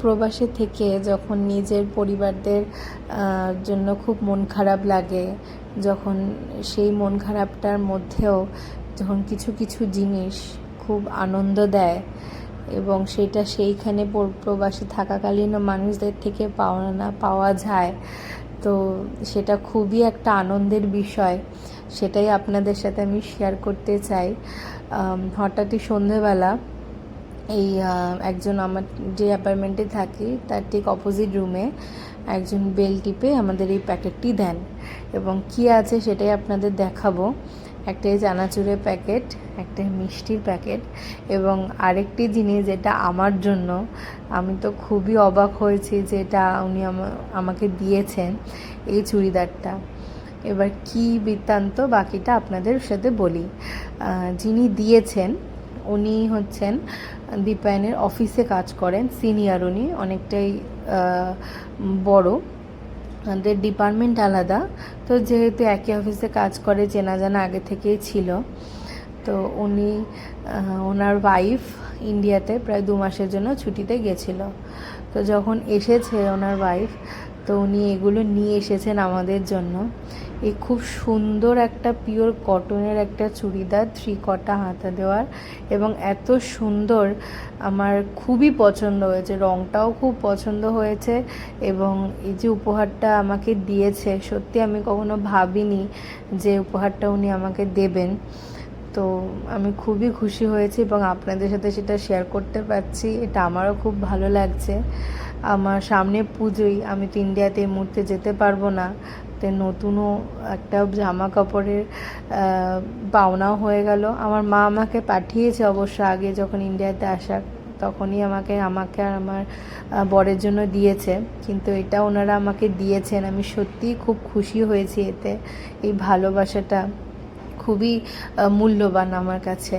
প্রবাসে থেকে যখন নিজের পরিবারদের জন্য খুব মন খারাপ লাগে, যখন সেই মন খারাপটার মধ্যেও যখন কিছু কিছু জিনিস খুব আনন্দ দেয় এবং সেটা সেইখানে প্রবাসে থাকাকালীন মানুষদের থেকে পাওয়া যায়, তো সেটা খুবই একটা আনন্দের বিষয়। সেটাই আপনাদের সাথে আমি শেয়ার করতে চাই। হঠাৎই সন্ধেবেলা এই একজন আমার যে অ্যাপার্টমেন্টে থাকি তার ঠিক অপোজিট রুমে একজন বেল টিপে আমাদের এই প্যাকেটটি দেন এবং কী আছে সেটাই আপনাদের দেখাবো। একটা চানাচুরের প্যাকেট, একটা মিষ্টির প্যাকেট এবং আরেকটি জিনিস যেটা আমার জন্য, আমি তো খুবই অবাক হয়েছি যে এটা উনি আমাকে দিয়েছেন, এই চুড়িদারটা। এবার কি বৃত্তান্ত বাকিটা আপনাদের সাথে বলি। যিনি দিয়েছেন উনি হচ্ছেন দীপায়নের অফিসে কাজ করেন, সিনিয়র। উনি অনেকটাই বড়, আমাদের ডিপার্টমেন্ট আলাদা, তো যেহেতু একই অফিসে কাজ করে চেনা জানা আগে থেকেই ছিল। তো উনি ওনার ওয়াইফ ইন্ডিয়াতে প্রায় 2 মাসের জন্য ছুটিতে গেছিল। তো যখন এসেছে ওনার ওয়াইফ, তো উনি এগুলো নিয়ে এসেছেন আমাদের জন্য। এই খুব সুন্দর একটা পিওর কটনের একটা চুড়িদার, 3 কটা হাতা দেওয়ার, এবং এত সুন্দর, আমার খুবই পছন্দ হয়েছে। রঙটাও খুব পছন্দ হয়েছে এবং এই যে উপহারটা আমাকে দিয়েছে, সত্যি আমি কখনো ভাবিনি যে উপহারটা উনি আমাকে দেবেন। তো আমি খুবই খুশি হয়েছি এবং আপনাদের সাথে সেটা শেয়ার করতে পারছি, এটা আমারও খুব ভালো লাগছে। আমার সামনে পুজোই, আমি তো ইন্ডিয়াতে এই মুহূর্তে যেতে পারবো না, তো নতুনও একটা জামা কাপড়ের পাওনাও হয়ে গেল। আমার মা আমাকে পাঠিয়েছে অবশ্য, আগে যখন ইন্ডিয়াতে আসা তখনই আমাকে আর আমার বরের জন্য দিয়েছে, কিন্তু এটা ওনারা আমাকে দিয়েছেন। আমি সত্যিই খুব খুশি হয়েছি এতে। এই ভালোবাসাটা খুবই মূল্যবান আমার কাছে।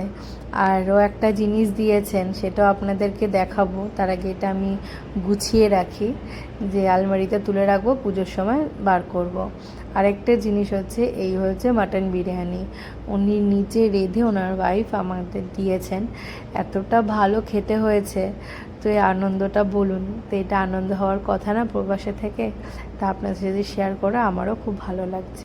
আরও একটা জিনিস দিয়েছেন, সেটাও আপনাদেরকে দেখাবো। তার আগে এটা আমি গুছিয়ে রাখি, যে আলমারিতে তুলে রাখবো, পুজোর সময় বার করব। আরেকটা জিনিস হচ্ছে, এই হচ্ছে মাটন বিরিয়ানি, উনি নিচে রেঁধে ওনার ওয়াইফ আমাদের দিয়েছেন। এতটা ভালো খেতে হয়েছে, তো এই আনন্দটা বলুন। তো এটা আনন্দ হওয়ার কথা না প্রবাসে থেকে, তা আপনার সাথে শেয়ার করা আমারও খুব ভালো লাগছে।